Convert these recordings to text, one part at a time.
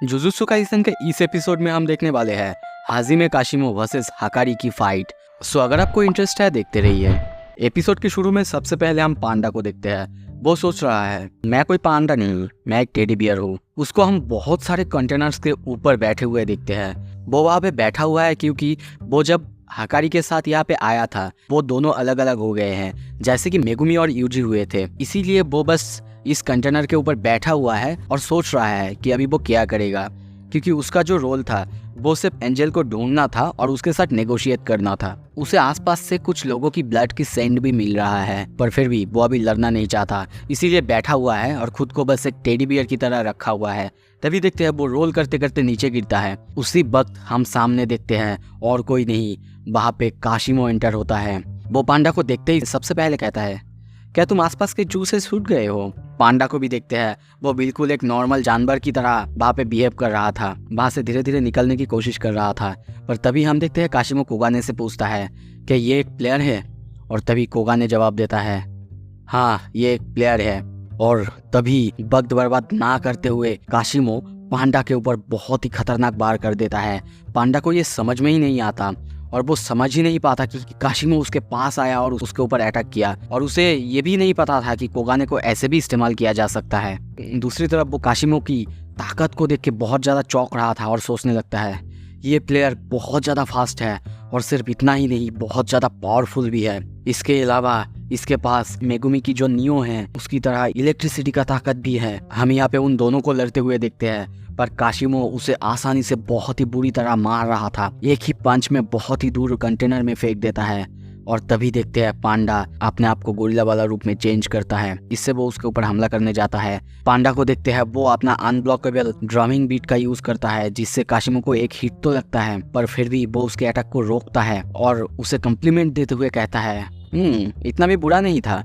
Jujutsu Kaisen के इस episode में हम देखने वाले हैं हाजिमे काशिमो वर्सेस हकारी की फाइट। सो अगर आपको इंटरेस्ट है देखते रहिए। एपिसोड के शुरू में सबसे पहले हम पांडा को देखते हैं। वो सोच रहा है मैं कोई पांडा नहीं, मैं एक टेडी बियर हूँ। उसको हम बहुत सारे कंटेनर्स के ऊपर बैठे हुए देखते हैं। वो वहाँ पे बैठा हुआ है क्योंकि वो जब हकारी के साथ यहाँ पे आया था वो दोनों अलग अलग हो गए हैं, जैसे कि मेगुमी और यूजी हुए थे। इसीलिए वो बस इस कंटेनर के ऊपर बैठा हुआ है और सोच रहा है कि अभी वो क्या करेगा, क्योंकि उसका जो रोल था वो सिर्फ एंजल को ढूंढना था और उसके साथ नेगोशिएट करना था। उसे आसपास से कुछ लोगों की ब्लड की सेंड भी मिल रहा है, पर फिर भी वो अभी लड़ना नहीं चाहता, इसीलिए बैठा हुआ है और खुद को बस एक टेडी बियर की तरह रखा हुआ है। तभी देखते हैं वो रोल करते करते नीचे गिरता है। उसी वक्त हम सामने देखते हैं और कोई नहीं, वहाँ पे काशिमो एंटर होता है। वो पांडा को देखते ही सबसे पहले कहता है क्या तुम आसपास के जू से छूट गए हो। पांडा को भी देखते हैं, वो बिल्कुल एक नॉर्मल जानवर की तरह वहाँ पे बिहेव कर रहा था, वहाँ से धीरे धीरे निकलने की कोशिश कर रहा था। पर तभी हम देखते हैं काशिमो कोगाने से पूछता है कि ये एक प्लेयर है, और तभी कोगाने जवाब देता है हाँ ये एक प्लेयर है। और तभी वक्त बर्बाद ना करते हुए काशिमो पांडा के ऊपर बहुत ही खतरनाक वार कर देता है। पांडा को ये समझ में ही नहीं आता और वो समझ ही नहीं पाता कि काशिमो उसके पास आया और उसके ऊपर अटैक किया, और उसे ये भी नहीं पता था कि कोगाने को ऐसे भी इस्तेमाल किया जा सकता है। दूसरी तरफ वो काशिमो की ताकत को देख के बहुत ज़्यादा चौंक रहा था और सोचने लगता है ये प्लेयर बहुत ज़्यादा फास्ट है, और सिर्फ इतना ही नहीं बहुत ज़्यादा पावरफुल भी है। इसके अलावा इसके पास मेगुमी की जो नियो है उसकी तरह इलेक्ट्रिसिटी का ताकत भी है। हम यहाँ पे उन दोनों को लड़ते हुए देखते हैं, पर काशिमो उसे आसानी से बहुत ही बुरी तरह मार रहा था। एक ही पंच में बहुत ही दूर कंटेनर में फेंक देता है। और तभी देखते हैं पांडा अपने आप को गोरिल्ला वाला रूप में चेंज करता है, इससे वो उसके ऊपर हमला करने जाता है। पांडा को देखते हैं वो अपना अनब्लॉकेबल ड्रमिंग बीट का यूज करता है, जिससे काशिमो को एक हिट तो लगता है, पर फिर भी वो उसके अटैक को रोकता है और उसे कम्प्लीमेंट देते हुए कहता है इतना भी बुरा नहीं था,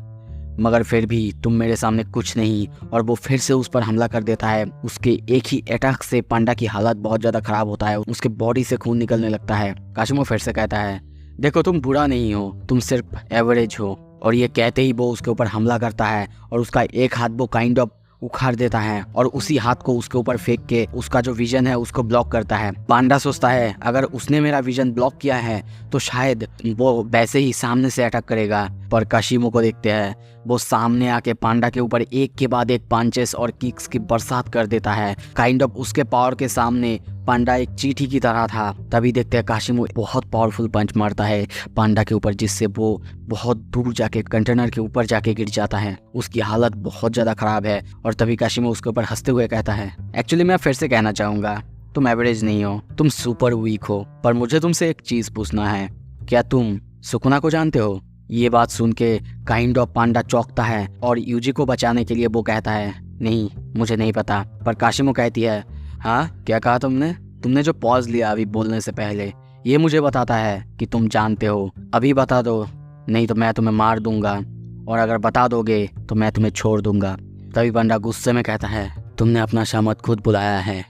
मगर फिर भी तुम मेरे सामने कुछ नहीं। और वो फिर से उस पर हमला कर देता है। उसके एक ही अटैक से पांडा की हालत बहुत ज्यादा खराब होता है, उसके बॉडी से खून निकलने लगता है। काशिमो फिर से कहता है देखो तुम बुरा नहीं हो, तुम सिर्फ एवरेज हो। और ये कहते ही वो उसके ऊपर हमला करता है और उसका एक हाथ वो काइंड ऑफ उखाड़ देता है और उसी हाथ को उसके ऊपर फेंक के उसका जो विजन है उसको ब्लॉक करता है। पांडा सोचता है अगर उसने मेरा विजन ब्लॉक किया है तो शायद वो वैसे ही सामने से अटैक करेगा। पर काशिमो को देखते हैं वो सामने आके पांडा के ऊपर एक के बाद एक पंचेस और किक्स की बरसात कर देता है। काइंड ऑफ उसके पावर के सामने पांडा एक चींटी की तरह था। तभी देखते हैं काशिमो बहुत पावरफुल पंच मारता है पांडा के ऊपर, जिससे वो बहुत दूर जाके कंटेनर के ऊपर जाके गिर जाता है। उसकी हालत बहुत ज्यादा खराब है। और तभी काशिमो उसके ऊपर हंसते हुए कहता है एक्चुअली मैं फिर से कहना चाहूंगा तुम एवरेज नहीं हो, तुम सुपर वीक हो। पर मुझे तुमसे एक चीज पूछना है, क्या तुम सुकुना को जानते हो। ये बात सुन के काइंड ऑफ पांडा चौंकता है और यूजी को बचाने के लिए वो कहता है नहीं मुझे नहीं पता। पर काशिमो कहती है हाँ क्या कहा तुमने जो पॉज लिया अभी बोलने से पहले, ये मुझे बताता है कि तुम जानते हो। अभी बता दो, नहीं तो मैं तुम्हें मार दूंगा, और अगर बता दोगे तो मैं तुम्हें छोड़ दूंगा। तभी पांडा गुस्से में कहता है तुमने अपना शामत खुद बुलाया है।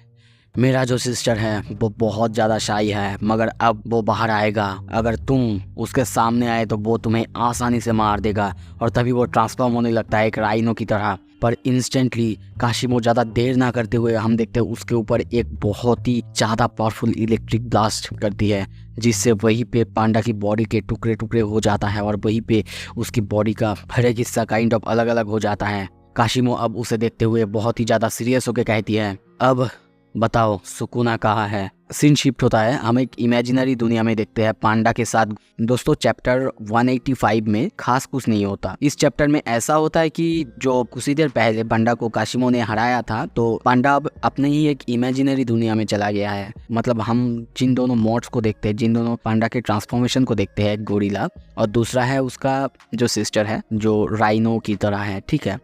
मेरा जो सिस्टर है वो बहुत ज़्यादा शाई है, मगर अब वो बाहर आएगा। अगर तुम उसके सामने आए तो वो तुम्हें आसानी से मार देगा। और तभी वो ट्रांसफॉर्म होने लगता है एक राइनो की तरह। पर इंस्टेंटली काशिमो ज़्यादा देर ना करते हुए हम देखते हैं उसके ऊपर एक बहुत ही ज़्यादा पावरफुल इलेक्ट्रिक ब्लास्ट करती है, जिससे वहीं पे पांडा की बॉडी के टुकड़े टुकड़े हो जाता है और वहीं पे उसकी बॉडी का हर एक हिस्सा काइंड ऑफ अलग अलग हो जाता है। काशिमो अब उसे देखते हुए बहुत ही ज़्यादा सीरियस होकर कहती है अब बताओ सुकुना कहाँ है। सीन शिफ्ट होता है, हम एक इमेजिनरी दुनिया में देखते हैं पांडा के साथ। दोस्तों चैप्टर 185 में खास कुछ नहीं होता। इस चैप्टर में ऐसा होता है कि जो कुछ ही देर पहले पांडा को काशिमो ने हराया था, तो पांडा अब अपने ही एक इमेजिनरी दुनिया में चला गया है। मतलब हम जिन दोनों मॉड्स को देखते हैं, जिन दोनों पांडा के ट्रांसफॉर्मेशन को देखते हैं, गोरिल्ला और दूसरा है उसका जो सिस्टर है जो राइनो की तरह है, ठीक है,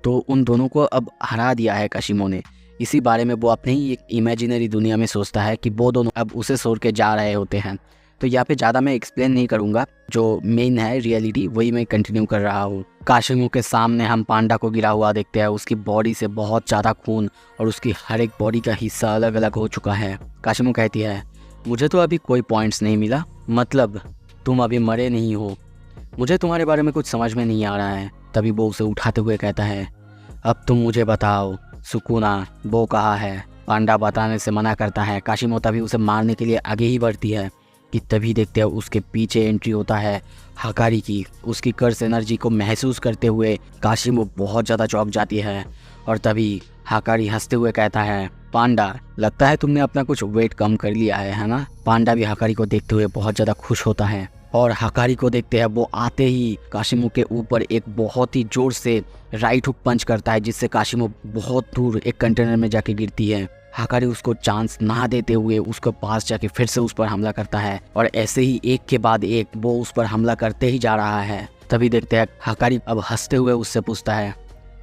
तो उन दोनों को अब हरा दिया है काशिमो ने। इसी बारे में वो अपने ही एक इमेजिनरी दुनिया में सोचता है कि वो दोनों अब उसे छोड़ के जा रहे होते हैं। तो यहाँ पे ज़्यादा मैं एक्सप्लेन नहीं करूँगा, जो मेन है रियलिटी वही मैं कंटिन्यू कर रहा हूँ। काशिमो के सामने हम पांडा को गिरा हुआ देखते हैं। उसकी बॉडी से बहुत ज़्यादा खून और उसकी हर एक बॉडी का हिस्सा अलग अलग हो चुका है। काशिमो कहती है मुझे तो अभी कोई पॉइंट्स नहीं मिला, मतलब तुम अभी मरे नहीं हो, मुझे तुम्हारे बारे में कुछ समझ में नहीं आ रहा है। तभी वो उसे उठाते हुए कहता है अब तुम मुझे बताओ सुकुना वो कहाँ है। पांडा बताने से मना करता है। काशिमो तभी उसे मारने के लिए आगे ही बढ़ती है कि तभी देखते हैं उसके पीछे एंट्री होता है हकारी की। उसकी कर्स एनर्जी को महसूस करते हुए काशिमो बहुत ज़्यादा चौंक जाती है और तभी हकारी हंसते हुए कहता है, पांडा लगता है तुमने अपना कुछ वेट कम कर लिया है ना। पांडा भी हकारी को देखते हुए बहुत ज़्यादा खुश होता है और हकारी को देखते हैं वो आते ही काशिमो के ऊपर एक बहुत ही जोर से राइट हुक पंच करता है, जिससे काशिमो बहुत दूर एक कंटेनर में जाके गिरती है। हकारी उसको चांस ना देते हुए उसके पास जाके फिर से उस पर हमला करता है और ऐसे ही एक के बाद एक वो उस पर हमला करते ही जा रहा है। तभी देखते हैं हकारी अब हंसते हुए उससे पूछता है,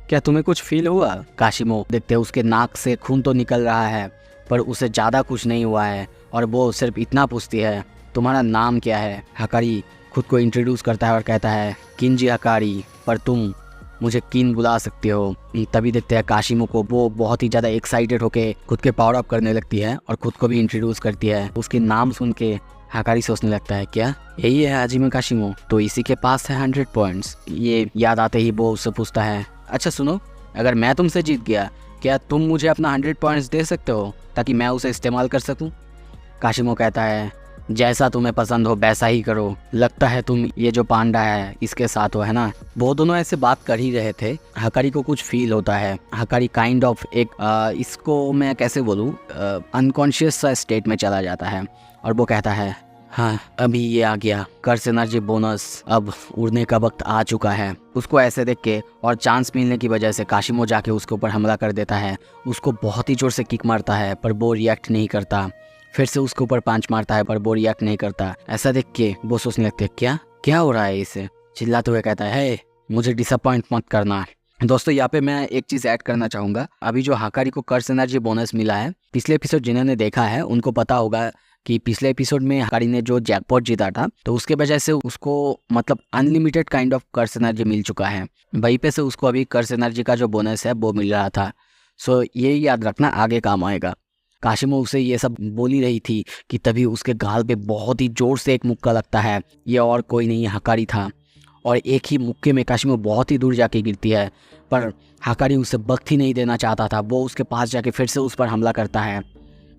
क्या तुम्हें कुछ फील हुआ? काशिमो देखते हैं उसके नाक से खून तो निकल रहा है पर उसे ज़्यादा कुछ नहीं हुआ है और वो सिर्फ इतना पूछती है, तुम्हारा नाम क्या है? हकारी खुद को इंट्रोड्यूस करता है और कहता है, किंजी हकारी, पर तुम मुझे किन बुला सकते हो। तभी देखते हैं काशिमो को वो बहुत ही ज़्यादा एक्साइटेड होके खुद के पावर अप करने लगती है और खुद को भी इंट्रोड्यूस करती है। उसके नाम सुन के हकारी सोचने लगता है, क्या यही है हाजिमे काशिमो? तो इसी के पास है 100 पॉइंट्स। ये याद आते ही वो उससे पूछता है, अच्छा सुनो, अगर मैं तुमसे जीत गया क्या तुम मुझे अपना 100 पॉइंट्स दे सकते हो ताकि मैं उसे इस्तेमाल कर सकूं? काशिमो कहता है, जैसा तुम्हें पसंद हो वैसा ही करो। लगता है तुम ये जो पांडा है इसके साथ हो, है ना? वो दोनों ऐसे बात कर ही रहे थे। हकारी को कुछ फील होता है। हकारी काइंड ऑफ एक इसको मैं कैसे बोलूँ, अनकॉन्शियस सा स्टेट में चला जाता है और वो कहता है, हाँ अभी ये आ गया कर्स एनर्जी बोनस, अब उड़ने का वक्त आ चुका है। उसको ऐसे देख के और चांस मिलने की वजह से काशिमो जाके उसके ऊपर हमला कर देता है। उसको बहुत ही जोर से किक मारता है पर वो रिएक्ट नहीं करता। फिर से उसके ऊपर पांच मारता है पर वो रिएक्ट नहीं करता। ऐसा देख के वो सोचने लगते हैं, क्या हो रहा है इसे? चिल्लाते हुए कहता है, मुझे डिसअपॉइंट मत करना। दोस्तों यहाँ पे मैं एक चीज़ ऐड करना चाहूँगा। अभी जो हकारी को कर्स एनर्जी बोनस मिला है, पिछले एपिसोड जिन्होंने देखा है उनको पता होगा कि पिछले एपिसोड में हकारी ने जो जैकपॉट जीता था तो उसके वजह से उसको मतलब unlimited kind of curse energy मिल चुका है। वहीं पे से उसको अभी कर्स एनर्जी का जो बोनस है वो मिल रहा था। सो ये याद रखना, आगे काम आएगा। काशिमो उसे ये सब बोल ही रही थी कि तभी उसके गाल पे बहुत ही जोर से एक मुक्का लगता है। ये और कोई नहीं हकारी था और एक ही मुक्के में काशिमो बहुत ही दूर जाके गिरती है, पर हकारी उसे वक्त ही नहीं देना चाहता था। वो उसके पास जाके फिर से उस पर हमला करता है।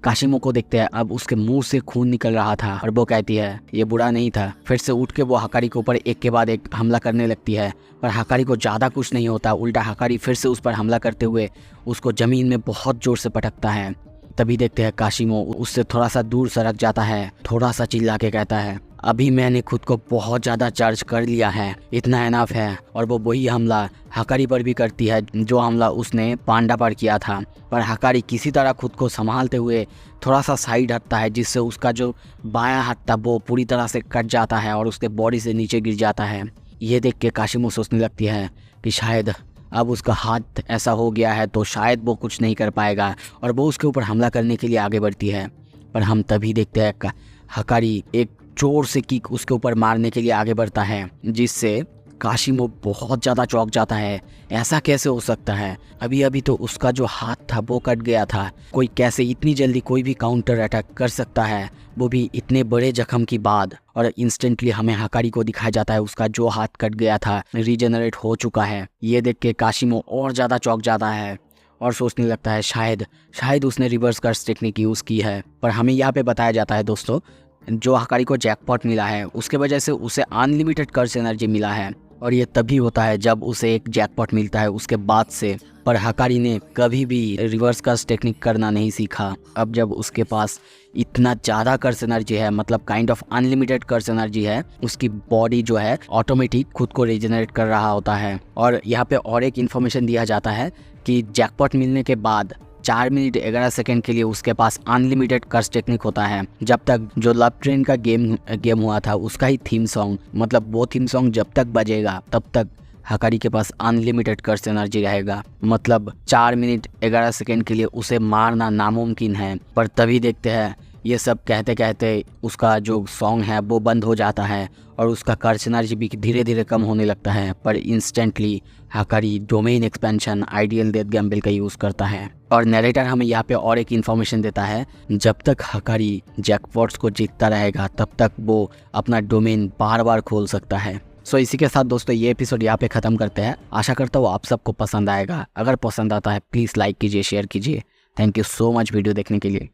काशिमो को देखते हैं अब उसके मुंह से खून निकल रहा था और वो कहती है, ये बुरा नहीं था। फिर से उठ के वो हकारी के ऊपर एक के बाद एक हमला करने लगती है, पर हकारी को ज़्यादा कुछ नहीं होता। उल्टा हकारी फिर से उस पर हमला करते हुए उसको ज़मीन में बहुत ज़ोर से पटकता है। तभी देखते हैं काशिमो उससे थोड़ा सा दूर सरक जाता है, थोड़ा सा चिल्ला के कहता है, अभी मैंने खुद को बहुत ज़्यादा चार्ज कर लिया है, इतना इनफ है। और वो वही हमला हकारी पर भी करती है जो हमला उसने पांडा पर किया था। पर हकारी किसी तरह खुद को संभालते हुए थोड़ा सा साइड हटता है, जिससे उसका जो बायां हाथ था वो पूरी तरह से कट जाता है और उसके बॉडी से नीचे गिर जाता है। ये देख के काशिमो सोचने लगती है कि शायद अब उसका हाथ ऐसा हो गया है तो शायद वो कुछ नहीं कर पाएगा और वो उसके ऊपर हमला करने के लिए आगे बढ़ती है। पर हम तभी देखते हैं हकारी एक जोर से किक उसके ऊपर मारने के लिए आगे बढ़ता है, जिससे काशिमो बहुत ज़्यादा चौंक जाता है। ऐसा कैसे हो सकता है? अभी अभी तो उसका जो हाथ था वो कट गया था। कोई कैसे इतनी जल्दी कोई भी काउंटर अटैक कर सकता है, वो भी इतने बड़े जख्म की बाद। और इंस्टेंटली हमें हकारी को दिखाया जाता है उसका जो हाथ कट गया था रीजनरेट हो चुका है। ये देख के काशिमो और ज़्यादा चौंक जाता है और सोचने लगता है शायद उसने रिवर्स कर्स टेक्निक यूज़ की है। पर हमें यहाँ पे बताया जाता है दोस्तों, जो हकारी को जैकपॉट मिला है उसके वजह से उसे अनलिमिटेड कर्स एनर्जी मिला है और ये तभी होता है जब उसे एक जैकपॉट मिलता है उसके बाद से। पर हकारी ने कभी भी रिवर्स कर्स टेक्निक करना नहीं सीखा। अब जब उसके पास इतना ज़्यादा कर्स एनर्जी है, मतलब kind of unlimited curse energy है, उसकी बॉडी जो है ऑटोमेटिक खुद को रीजनरेट कर रहा होता है। और यहाँ पे और एक इन्फॉर्मेशन दिया जाता है कि जैकपॉट मिलने के बाद 4 मिनट 11 सेकंड के लिए उसके पास अनलिमिटेड कर्स टेक्निक होता है। जब तक जो लव ट्रेन का गेम हुआ था उसका ही थीम सॉन्ग, मतलब वो थीम सॉन्ग जब तक बजेगा तब तक हकारी के पास अनलिमिटेड कर्स एनर्जी रहेगा। मतलब 4 मिनट 11 सेकंड के लिए उसे मारना नामुमकिन है। पर तभी देखते हैं ये सब कहते कहते उसका जो सॉन्ग है वो बंद हो जाता है और उसका कर्स एनर्जी भी धीरे धीरे कम होने लगता है। पर इंस्टेंटली हकारी domain expansion ideal death gamble का यूज़ करता है। और नरेटर हमें यहाँ पे और एक इन्फॉर्मेशन देता है, जब तक हकारी जैकपॉट्स को जीतता रहेगा तब तक वो अपना डोमेन बार बार खोल सकता है। सो इसी के साथ दोस्तों ये एपिसोड यहाँ पे ख़त्म करते हैं। आशा करता हूँ आप सबको पसंद आएगा। अगर पसंद आता है प्लीज़ लाइक कीजिए, शेयर कीजिए। Thank you so much video देखने के लिए।